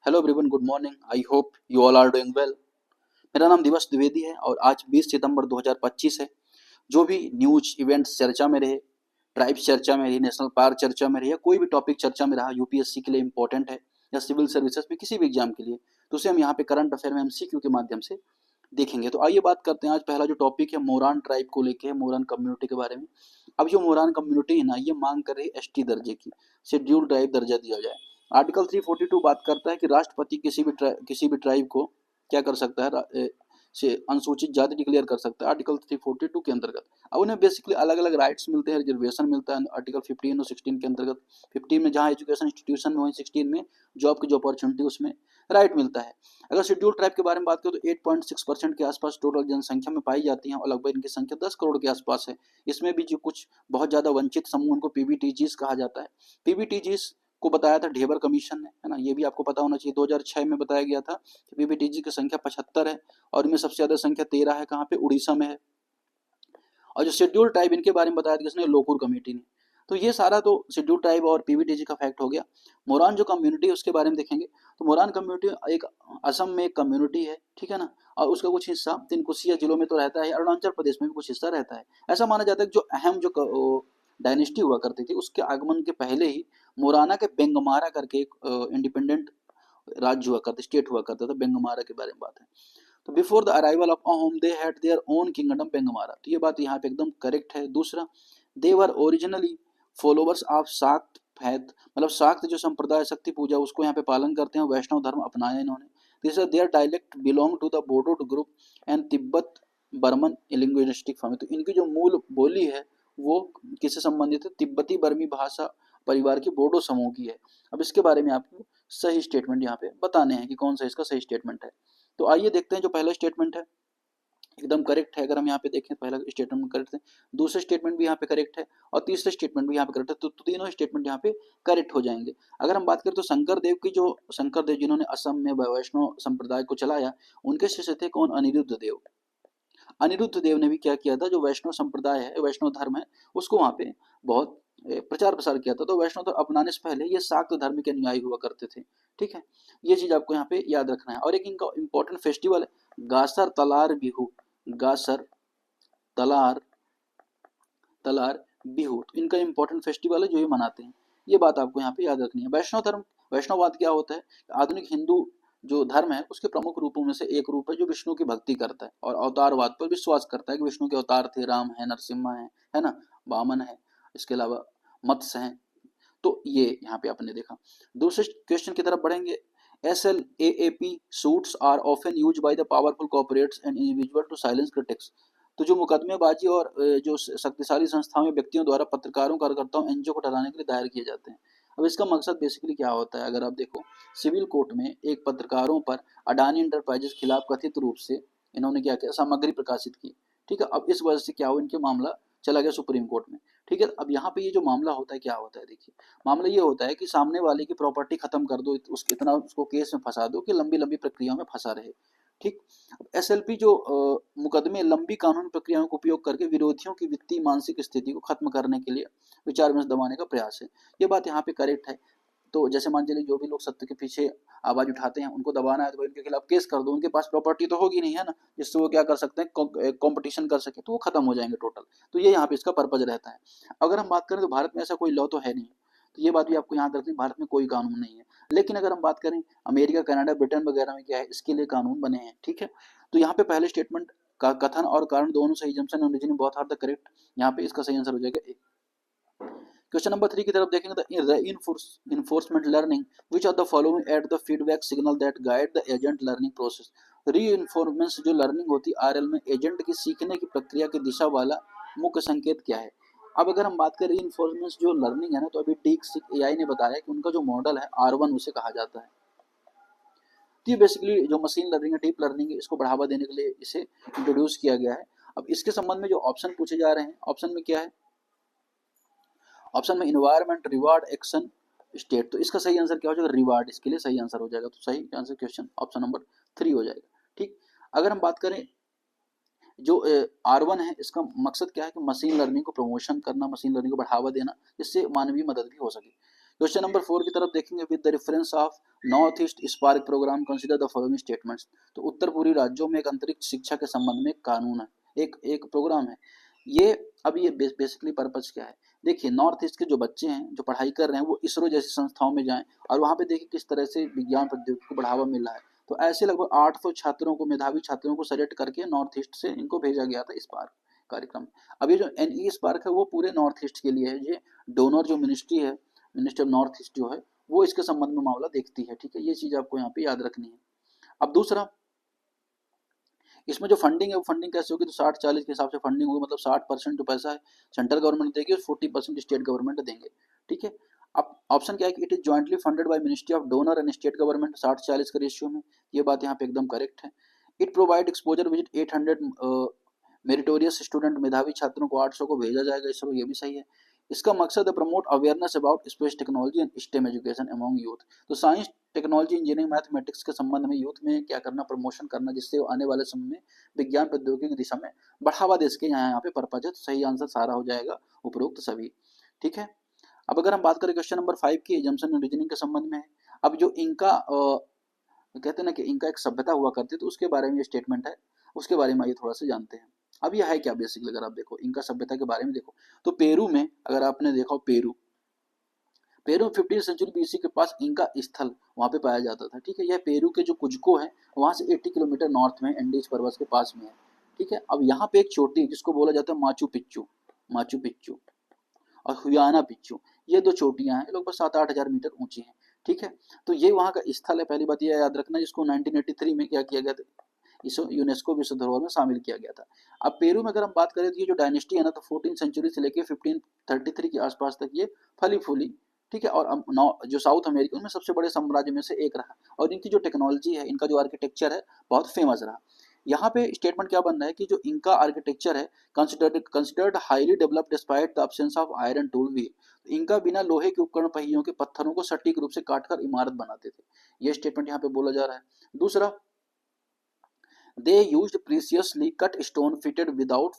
Hello everyone, good morning. I hope you all are doing well. मेरा नाम दिवस द्विवेदी है और आज 20 सितंबर 2025 है। जो भी न्यूज इवेंट्स चर्चा में रहे, ट्राइब्स चर्चा में रही, नेशनल पार्क चर्चा में रही या कोई भी टॉपिक चर्चा में रहा यूपीएससी के लिए इंपॉर्टेंट है या सिविल सर्विसेज में किसी भी एग्जाम के लिए, तो उसे हम यहाँ पे करंट अफेयर में एमसीक्यू के माध्यम से देखेंगे। तो आइए बात करते हैं। आज पहला जो टॉपिक है मोरान ट्राइब को लेके है, मोरान कम्युनिटी के बारे में। अब जो मोरान कम्युनिटी है ना, ये मांग कर रही है एसटी दर्जे की, शेड्यूल्ड ट्राइब दर्जा दिया जाए। आर्टिकल 342 बात करता है कि राष्ट्रपति किसी भी ट्राइब को क्या कर सकता है, से अनुसूचित जाति डिक्लेयर कर सकता है आर्टिकल 342 के अंतर्गत। अब उन्हें बेसिकली अलग अलग राइट्स मिलते हैं, रिजर्वेशन मिलता है आर्टिकल 15 और 16 के अंतर्गत। 15 में जहाँ एजुकेशन इंस्टीट्यूशन में, वहीं 16 में जॉब की जो अपॉर्चुनिटी उसमें राइट मिलता है। अगर शेड्यूल ट्राइब के बारे में बात करें तो 8.6% के आसपास टोटल जनसंख्या में पाई जाती है और लगभग इनकी संख्या 10 करोड़ के आसपास है। इसमें भी जो कुछ बहुत ज़्यादा वंचित समूह, उनको पीबीटीजीज कहा जाता है। पीबीटीजीज को बताया था ढेबर कमीशन ने, है ना, ये भी आपको पता होना चाहिए। 2006 में बताया गया था कि पीबीटीजी की संख्या 75 है और इनमें सबसे ज़्यादा संख्या 13 है, कहाँ पे, उड़ीसा में है। और जो शेड्यूल ट्राइब, इनके बारे में बताया था किसने, लोकूर कमेटी ने। तो ये सारा तो शेड्यूल ट्राइब और पीवीटीजी का फैक्ट हो गया। मोरान जो कम्युनिटी है उसके बारे में देखेंगे तो मोरान कम्युनिटी एक असम में एक कम्युनिटी है, ठीक है ना, और उसका कुछ हिस्सा तिनकुसिया जिलों में तो रहता है, अरुणाचल प्रदेश में भी कुछ हिस्सा रहता है। ऐसा माना जाता है कि जो अहम जो डायनेस्टी हुआ करती थी उसके आगमन के पहले ही मोराना के बेंगमारा करके एक इंडिपेंडेंट राज्य हुआ करता, स्टेट हुआ करता था। बेंगमारा के बारे में बात है। तो before the arrival of Ahom they had their own kingdom Bengmara, तो ये बात यहाँ पे एकदम करेक्ट है। दूसरा, they were originally followers of Shakta faith, मतलब शाक्त जो संप्रदाय, शक्ति पूजा, उसको यहाँ पे पालन करते हैं। वैष्णव धर्म अपनाया इन्होंने। तीसरा, their dialect belong to the Bodo group and Tibeto Burman linguistic family, तो इनकी जो मूल बोली है वो किससे संबंधित है, तिब्बती बर्मी भाषा परिवार की बोडो समूह की है। अब इसके बारे में आपको सही स्टेटमेंट यहाँ पे बताने हैं कि कौन सा इसका सही स्टेटमेंट है। तो आइए देखते हैं। जो पहला स्टेटमेंट है एकदम करेक्ट है। अगर हम यहाँ पे देखें, पहला स्टेटमेंट करेक्ट है, दूसरा स्टेटमेंट भी यहाँ पे करेक्ट है और तीसरा स्टेटमेंट भी यहाँ पे करेक्ट है। तो तीनों स्टेटमेंट यहाँ पे करेक्ट हो जाएंगे। अगर हम बात करें तो शंकर देव जिन्होंने असम में वैष्णव संप्रदाय को चलाया, उनके शिष्य थे कौन, अनिरुद्ध देव। अनिरुद्ध देव ने भी क्या किया था, जो वैष्णव संप्रदाय है, वैष्णव धर्म है, उसको वहाँ पे बहुत प्रचार प्रसार किया था। तो वैष्णव धर्म अपनाने से पहले ये शाक्त धर्म के अनुयायी हुआ करते थे, ठीक है। ये चीज आपको यहाँ पे याद रखना है। और एक इनका इंपॉर्टेंट फेस्टिवल है गासर तलार बिहू, गासर तलार तलार बिहू, तो इनका इंपॉर्टेंट फेस्टिवल है जो ये मनाते हैं। ये बात आपको यहाँ पे याद रखनी है। वैष्णव धर्म, वैष्णववाद क्या होता है, आधुनिक हिंदू जो धर्म है उसके प्रमुख रूपों में से एक रूप है जो विष्णु की भक्ति करता है और अवतारवाद पर विश्वास करता है कि विष्णु के अवतार थे, राम है, नरसिम्हा है ना, वामन है, इसके अलावा मत्स्य हैं। तो ये यहाँ पे आपने देखा। दूसरे क्वेश्चन की तरफ बढ़ेंगे। SLAAP suits are often use by the powerful corporates and individual to silence critics, तो जो मुकदमेबाजी और जो शक्तिशाली संस्थाओं में व्यक्तियों द्वारा पत्रकारों, कार्यकर्ताओं, एनजीओ को डराने के लिए दायर किए जाते हैं। अब इसका मकसद बेसिकली क्या होता है, अगर आप देखो सिविल कोर्ट में एक पत्रकारों पर अडानी इंटरप्राइजेस खिलाफ कथित रूप से इन्होंने क्या किया, सामग्री प्रकाशित की, ठीक है। अब इस वजह से क्या हुआ, इनके मामला चला गया सुप्रीम कोर्ट में, ठीक है। अब यहाँ पे ये जो मामला होता है क्या होता है, देखिए मामला ये होता है कि सामने वाले की प्रॉपर्टी खत्म कर दो, इतना उसको केस में फंसा दो कि लंबी लंबी प्रक्रिया में फंसा रहे, ठीक। एसएलपी जो मुकदमे लंबी कानून प्रक्रियाओं का उपयोग करके विरोधियों की वित्तीय मानसिक स्थिति को खत्म करने के लिए विचार विमर्श दबाने का प्रयास है। ये बात यहाँ पे करेक्ट है। तो जैसे मान चलिए जो भी लोग सत्य के पीछे आवाज उठाते हैं उनको दबाना है तो इनके खिलाफ केस कर दो, उनके पास प्रॉपर्टी तो होगी नहीं, है ना, जिससे वो क्या कर सकते हैं, कंपटीशन कर सके, तो वो खत्म हो जाएंगे टोटल। तो ये यहाँ पे इसका पर्पज रहता है। अगर हम बात करें तो भारत में ऐसा कोई लॉ तो है नहीं, तो ये बात भी आपको याद रखनी, भारत में कोई कानून नहीं है। लेकिन अगर हम बात करें अमेरिका, कनाडा, ब्रिटेन वगैरह में क्या है, इसके लिए कानून बने हैं, ठीक है। तो यहाँ पे पहले स्टेटमेंट का कथन और कारण दोनों सही, जमसन और रीजनिंग बहुत हद तक करेक्ट। यहाँ पे इसका सही आंसर हो जाएगा ए। क्वेश्चन नंबर 3 की तरफ देखेंगे तो reinforcement learning, which of the following add the feedback signal that guide the agent learning process। Reinforcement जो लर्निंग होती है आरएल में, एजेंट की सीखने की प्रक्रिया की दिशा वाला मुख्य संकेत क्या है। अब अगर हम बात करें रीइंफोर्समेंट जो लर्निंग है ना, तो अभी DeepSeek AI ने बताया कि उनका जो मॉडल है R1 उसे कहा जाता है। तो ये बेसिकली जो मशीन लर्निंग है, डीप लर्निंग है, इसको बढ़ावा देने के लिए इसे इंट्रोड्यूस किया गया है। अब इसके संबंध में जो ऑप्शन पूछे जा रहे हैं, ऑप्शन में क्या है, ऑप्शन में इन्वायरमेंट, रिवार्ड, एक्शन, स्टेट, तो इसका सही आंसर क्या हो जाएगा, रिवार्ड इसके लिए सही आंसर हो जाएगा। तो सही आंसर क्वेश्चन ऑप्शन नंबर 3 हो जाएगा, ठीक। अगर हम बात करें जो R1 है, इसका मकसद क्या है कि मशीन लर्निंग को प्रमोशन करना, मशीन लर्निंग को बढ़ावा देना, जिससे मानवीय मदद भी हो सके। क्वेश्चन नंबर 4 की तरफ देखेंगे, with the reference of north east spark programme consider the following statements. तो उत्तर पूर्वी राज्यों में एक अंतरिक्ष शिक्षा के संबंध में एक कानून है, एक प्रोग्राम है ये। अब ये बेसिकली पर्पज क्या है, देखिए नॉर्थ ईस्ट के जो बच्चे हैं जो पढ़ाई कर रहे हैं वो इसरो जैसी संस्थाओं में जाएं और वहाँ पे देखिए किस तरह से विज्ञान प्रौद्योगिकी को बढ़ावा मिल रहा है। तो ऐसे लगभग 800 छात्रों को, मेधावी छात्रों को सेलेक्ट करके नॉर्थ ईस्ट से इनको भेजा गया था स्पार्क कार्यक्रम। अब ये जो NE स्पार्क है वो पूरे नॉर्थ ईस्ट के लिए है। ये डोनर जो मिनिस्ट्री है, मिनिस्ट्री ऑफ नॉर्थ ईस्ट जो है, वो इसके संबंध में मामला देखती है, ठीक है। ये चीज आपको यहाँ पे याद रखनी है। अब दूसरा, इसमें जो फंडिंग है वो फंडिंग कैसे होगी, तो 60-40 के हिसाब से फंडिंग होगी, मतलब 60% जो पैसा है सेंट्रल गवर्नमेंट देगी और 40% स्टेट गवर्नमेंट देंगे, ठीक है। अब ऑप्शन क्या है कि it is jointly funded by ministry of donor and state government, 60-40 के रेशियो में, ये बात यहाँ पे एकदम करेक्ट है। It provide exposure visit 800 meritorious student, मेधावी छात्रों को 800 को भेजा जाएगा इसरो, ये भी सही है। इसका मकसद है promote awareness about space technology and stem education among youth. तो साइंस, टेक्नोलॉजी, इंजीनियरिंग, मैथमेटिक्स के संबंध में यूथ में क्या करना, प्रमोशन करना, जिससे वो आने वाले समय में विज्ञान प्रौद्योगिकी की दिशा में बढ़ावा दे सके, यहाँ पे पर्पज है। तो सही आंसर सारा हो जाएगा उपरोक्त सभी, ठीक है। अब अगर हम बात करें क्वेश्चन नंबर 5 की, एजम्पशन एंड रीजनिंग के संबंध में है। अब जो इनका कहते हैं ना कि इनका एक सभ्यता हुआ करती है, तो उसके बारे में ये स्टेटमेंट है, उसके बारे में आइए थोड़ा सा जानते हैं। अब यह है क्या बेसिकली, अगर आप देखो इनका सभ्यता के बारे में देखो, तो पेरू में अगर आपने देखा, पेरू 15वीं सेंचुरी BC के पास इनका स्थल वहां पे पाया जाता था, ठीक है। यह पेरू के जो कुजको है वहां से 80 किलोमीटर नॉर्थ में एंडीज पर्वत के पास में है, ठीक है। अब यहाँ पे एक चोटी जिसको बोला जाता है माचू पिच्चू, माचू पिच्चू और हुयाना पिच्चू, ये दो चोटियां हैं, लगभग 7-8 हजार मीटर ऊंची हैं, ठीक है। तो ये वहाँ का स्थल है, पहली बात यह याद रखना, जिसको 1983 में क्या किया गया था, इसे यूनेस्को विश्व धरोहर में शामिल किया गया था। अब पेरू में अगर हम बात करें तो ये जो डायनेस्टी है ना, तो 14 सेंचुरी से लेकर 1533 के आसपास तक ये फली फूली, ठीक है। और जो साउथ अमेरिका में सबसे बड़े साम्राज्य में से एक रहा, और इनकी जो टेक्नोलॉजी है, इनका जो आर्किटेक्चर है, बहुत फेमस रहा। यहाँ पे स्टेटमेंट क्या बन रहा है कि जो इनका आर्किटेक्चर है considered highly developed despite the absence of iron tool wheel. इनका बिना लोहे के उपकरण पहियों के पत्थरों को सटीक रूप से काटकर इमारत बनाते थे, ये स्टेटमेंट यहाँ पे बोला जा रहा है। दूसरा, they used precisely cut stone fitted without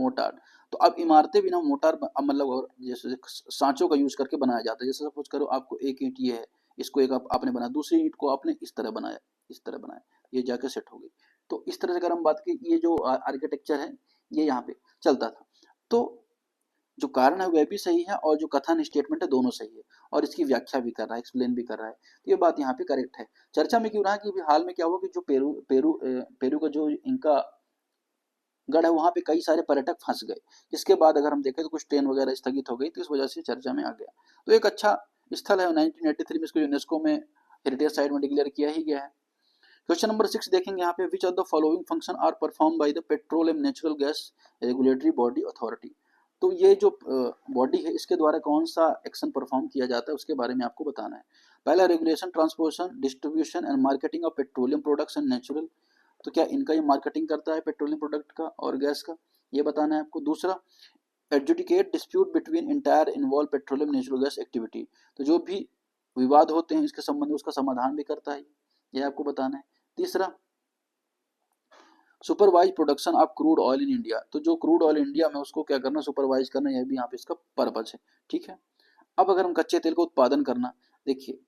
mortar. तो अब इमारतें बिना मोटार मतलब जैसे सांचों का यूज करके बनाया जाता है। जैसे सपोज करो आपको एक ईंट ये है, इसको एक आपने बनाया, दूसरी ईंट को आपने इस तरह बनाया, इस तरह बनाया, ये जाकर सेट हो गई। तो इस तरह से अगर हम बात की, ये जो आर्किटेक्चर है ये यहाँ पे चलता था। तो जो कारण है वह भी सही है और जो कथन स्टेटमेंट है दोनों सही है, और इसकी व्याख्या भी कर रहा है, एक्सप्लेन भी कर रहा है, तो ये बात यहाँ पे करेक्ट है। चर्चा में क्यों रहा कि हाल में क्या हुआ कि जो पेरू का जो इनका गढ़ है वहाँ पे कई सारे पर्यटक फंस गए, जिसके बाद अगर हम देखें तो कुछ ट्रेन वगैरह स्थगित हो गई, तो इस वजह से चर्चा में आ गया। तो एक अच्छा स्थल है, 1983 में इसको यूनेस्को में हेरिटेज साइट में डिक्लेयर किया ही गया है। क्वेश्चन नंबर 6 देखेंगे यहाँ पे, which of the following function are perform by the petrol and natural gas regulatory body authority. तो ये जो बॉडी है इसके द्वारा कौन सा एक्शन परफॉर्म किया जाता है उसके बारे में आपको बताना है। पहला, regulation, transportation, distribution and marketing of petroleum products and natural. तो क्या इनका ये मार्केटिंग करता है पेट्रोलियम प्रोडक्ट का और गैस का, ये बताना है आपको। दूसरा, adjudicate dispute between entire involve petroleum natural gas activity. तो जो भी विवाद होते हैं इसके संबंध में उसका समाधान भी करता है, ये आपको बताना है। तीसरा, supervise production of crude oil in India. तो जो क्रूड ऑयल इंडिया में उसको क्या करना, सुपरवाइज करना, यह भी यहाँ पे इसका पर्पज है, ठीक है। अब अगर हम कच्चे तेल का उत्पादन करना, देखिए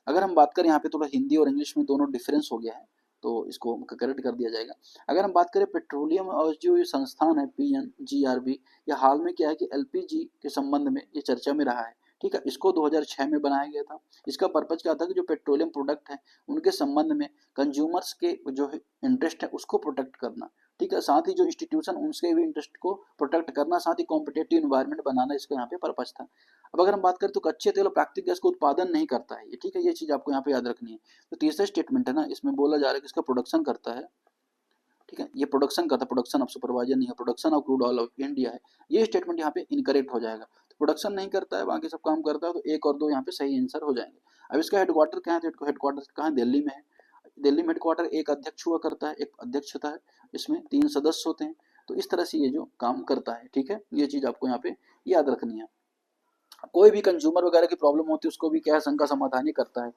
अगर हम बात करें यहाँ पे थोड़ा हिंदी और इंग्लिश में दोनों डिफरेंस हो गया है, तो इसको करेक्ट कर दिया जाएगा। अगर हम बात करें पेट्रोलियम और जो ये संस्थान है PNGRB, ये हाल में क्या है कि LPG के संबंध में ये चर्चा में रहा है, ठीक है। इसको 2006 में बनाया गया था। इसका पर्पज क्या था कि जो पेट्रोलियम प्रोडक्ट है उनके संबंध में कंज्यूमर्स के जो इंटरेस्ट है उसको प्रोटेक्ट करना, ठीक है। साथ ही जो इंस्टीट्यूशन उनके भी इंटरेस्ट को प्रोटेक्ट करना, साथ ही कॉम्पिटेटिव इन्वायरमेंट बनाना, इसका यहाँ पे पर्पज था। अब अगर हम बात करें तो कच्चे तेल और प्राकृतिक गैस का उत्पादन नहीं करता है ये, ठीक है। ये चीज आपको यहाँ पे याद रखनी है। तो तीसरा स्टेटमेंट है ना, इसमें बोला जा रहा है कि इसका प्रोडक्शन करता है, ठीक है। ये प्रोडक्शन करता है, प्रोडक्शन ऑफ सुपरवाइजर नहीं है, production of crude oil of India है। ये स्टेटमेंट यहाँ पे इनकरेक्ट हो जाएगा। तो प्रोडक्शन नहीं करता है, बाकी सब काम करता है, तो 1 और 2 यहाँ पे सही आंसर हो जाएंगे। अब इसका हेडक्वार्टर कहाँ है, तो हेडक्वार्टर कहाँ, दिल्ली में है। दिल्ली में हेडक्वार्टर एक अध्यक्ष हुआ करता है, एक अध्यक्ष होता है, इसमें 3 सदस्य होते हैं। तो इस तरह से ये जो काम करता है, ठीक है। ये चीज आपको यहाँ पे याद रखनी है। कोई भी कंज्यूमर वगैरह की प्रॉब्लम होती है उसको भी क्या है, संघ का समाधान ही करता है।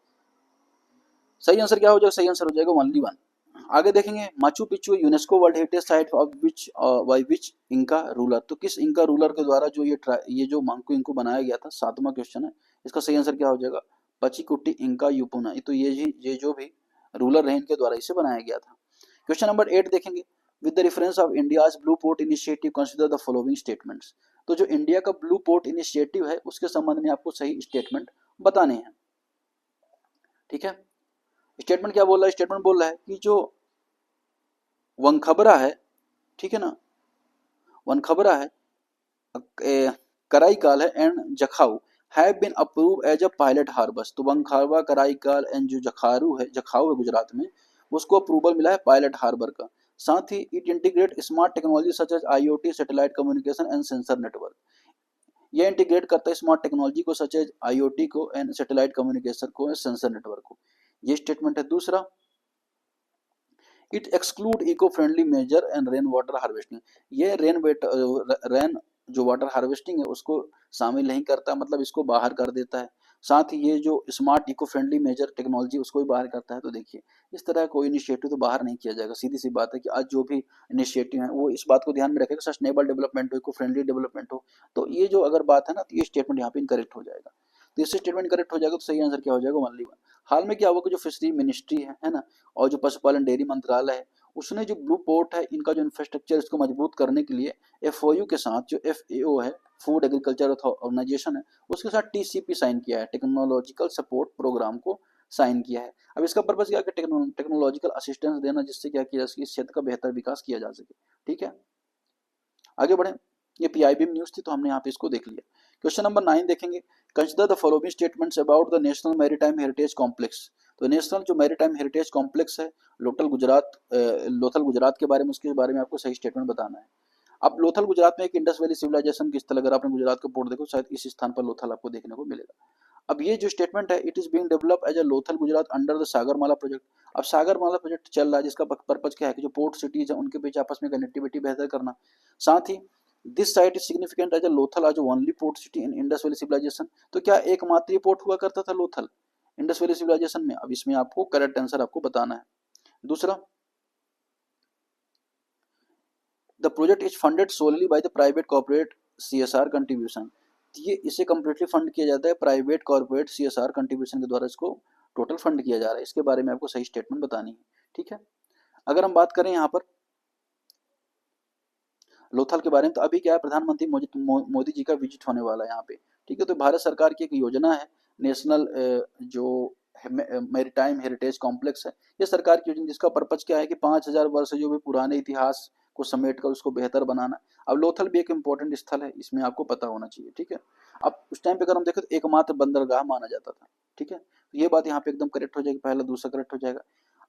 सही आंसर क्या हो जाएगा, सही आंसर हो जाएगा ओनली 1। आगे देखेंगे, Machu Picchu UNESCO world heritage site of which by which Inca ruler. तो किस इंका रूलर के द्वारा जो ये जो मांगको इनको बनाया गया था, 7वां क्वेश्चन है। इसका सही आंसर क्या हो जाएगा? पचीकुट्टी इंका यूपुना। तो ये जो भी रूलर रहे इनके द्वारा इसे बनाया गया था। क्वेश्चन नंबर 8 देखेंगे, with the reference of India's blue port initiative consider the following statements. तो जो इंडिया का ब्लू पोर्ट इनिशिएटिव है उसके संबंध में आपको सही स्टेटमेंट बताने हैं। ठीक है, स्टेटमेंट क्या बोल रहा है? स्टेटमेंट बोल रहा है कि जो वनखबरा है, ठीक है ना, वनखबरा है, कराईकाल है and Jakhau have been approve as a pilot harbours. तो वनखबरा, कराईकाल एंड जो जखारू है, जखाऊ है गुजरात में, उसको अप्रूवल मिला है पायलट हार्बर का। साथ ही it integrate smart technology such as IoT, satellite communication and sensor network. ये इंटीग्रेट करता है स्मार्ट टेक्नोलॉजी को, सच एज आईओटी को एंड सैटेलाइट कम्युनिकेशन को, सेंसर नेटवर्क को। ये स्टेटमेंट है। दूसरा, it exclude eco friendly measure and rain water harvesting. ये रेन जो वाटर हार्वेस्टिंग है उसको शामिल नहीं करता, मतलब इसको बाहर कर देता है। साथ ही ये जो smart eco friendly major technology उसको भी बाहर करता है। तो देखिए, इस तरह कोई इनिशिएटिव तो बाहर नहीं किया जाएगा। सीधी सी बात है कि आज जो भी इनिशिएटिव है वो इस बात को ध्यान में रखेगा सस्टेनेबल डेवलपमेंट हो, इको फ्रेंडली डेवलपमेंट हो। तो ये जो अगर बात है ना, तो ये स्टेटमेंट यहाँ पे इनकरेक्ट हो जाएगा। तो इससे स्टेटमेंट करेक्ट हो जाएगा तो सही आंसर क्या हो जाएगा? Only one. हाल में क्या हुआ कि जो फिशरी मिनिस्ट्री है ना, और जो पशुपालन डेयरी मंत्रालय है, उसने जो ब्लू पोर्ट है इनका जो इंफ्रास्ट्रक्चर इसको मजबूत करने के लिए एफओयू के साथ, जो एफएओ है, फूड एग्रीकल्चर ऑर्गेनाइजेशन है, उसके साथ टीसीपी साइन किया है, टेक्नोलॉजिकल सपोर्ट प्रोग्राम को साइन किया है। अब इसका पर्पस क्या है? टेक्नोलॉजिकल असिस्टेंस देना, जिससे क्या किया जा सके, इस क्षेत्र का बेहतर विकास किया जा सके। ठीक है, आगे बढ़े। ये पीआईबी न्यूज थी तो हमने यहाँ पे इसको देख लिया। क्वेश्चन नंबर 9 देखेंगे, consider the following statements about the national maritime heritage complex. तो नेशनल जो मैरीटाइम हेरिटेज कॉम्प्लेक्स है लोथल गुजरात के बारे में, उसके बारे में आपको सही स्टेटमेंट बताना है। अब लोथल गुजरात में एक इंडस वैली सिविलाइजेशन की स्थल, अगर आपने गुजरात का पोर्ट देखो शायद इस स्थान पर लोथल आपको देखने को मिलेगा। अब ये जो स्टेटमेंट है, it is being develop as a Lothal Gujarat under the Sagarmala project. अब सागरमाला प्रोजेक्ट चल रहा है जिसका पर्पज क्या है कि जो पोर्ट सिटीज है उनके बीच आपस में कनेक्टिविटी बेहतर करना। साथ ही this site is significant as a Lothal as only port city in Indus valley civilisation. तो क्या एकमात्र पोर्ट हुआ करता था लोथल इंडस वैली सिविलाइजेशन में? अब इसमें आपको करेक्ट आंसर आपको बताना है। दूसरा, the project is funded solely by the private corporate CSR contribution. ये इसे कंप्लीटली फंड किया जाता है प्राइवेट कॉर्पोरेट सीएसआर कंट्रीब्यूशन के द्वारा, इसको टोटल फंड किया जा रहा है। इसके बारे में आपको सही स्टेटमेंट बतानी है। ठीक है, अगर हम बात करें यहाँ पर लोथल के बारे में, तो अभी क्या है, प्रधानमंत्री मोदी जी का विजिट होने वाला है यहाँ पे। ठीक है, तो भारत सरकार की एक योजना है नेशनल जो मैरीटाइम हेरिटेज कॉम्प्लेक्स है, ये सरकार की योजना, जिसका पर्पज क्या है कि 5000 वर्ष जो भी पुराने इतिहास को समेट कर उसको बेहतर बनाना। अब लोथल भी एक इंपॉर्टेंट स्थल है, इसमें आपको पता होना चाहिए। ठीक है, अब उस टाइम पे अगर हम देखें तो एकमात्र बंदरगाह माना जाता था। ठीक है, तो ये बात यहाँ पे एकदम करेक्ट हो जाएगी, पहला दूसरा करेक्ट हो जाएगा।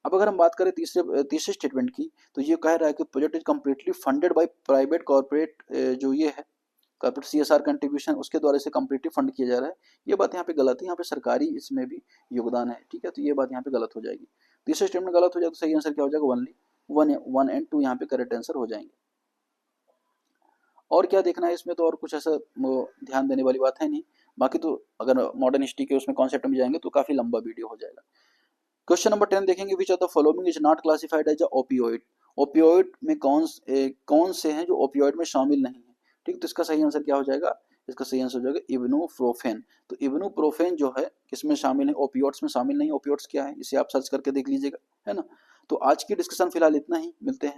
अब अगर हम बात करें तीसरे स्टेटमेंट की, तो ये कह रहा है कि project is completely funded by private corporate, जो ये है कॉर्पोरेट सीएसआर कंट्रीब्यूशन, उसके द्वारा इसे कम्प्लीटली फंड किया जा रहा है। ये बात यहाँ पे गलत है, यहाँ पे सरकारी इसमें भी योगदान है। ठीक है, तो ये बात यहाँ पे गलत हो जाएगी। तीसरे स्टेटमेंट गलत हो जाएगा तो सही आंसर क्या हो जाएगा? ओनली वन एंड टू यहाँ पे करेक्ट आंसर हो जाएंगे। और क्या देखना है इसमें, तो और कुछ ऐसा ध्यान देने वाली बात है नहीं। बाकी तो अगर मॉडर्न हिस्ट्री के उसमें कॉन्सेप्ट में जाएंगे तो काफी लंबा वीडियो हो जाएगा। क्वेश्चन नंबर 10 देखेंगे, which of the following is not classified as a opioid. Opioid में कौन से हैं जो ओपियोइड में शामिल नहीं है? ठीक, तो इसका सही आंसर क्या हो जाएगा? इसका सही आंसर हो जाएगा इब्नूप्रोफेन। तो इब्नूप्रोफेन जो है किसमें शामिल है? ओपियोइड्स में शामिल नहीं। ओपियोइड्स क्या है इसे आप सर्च करके देख लीजिएगा, है ना। तो आज की डिस्कशन फिलहाल इतना ही, मिलते हैं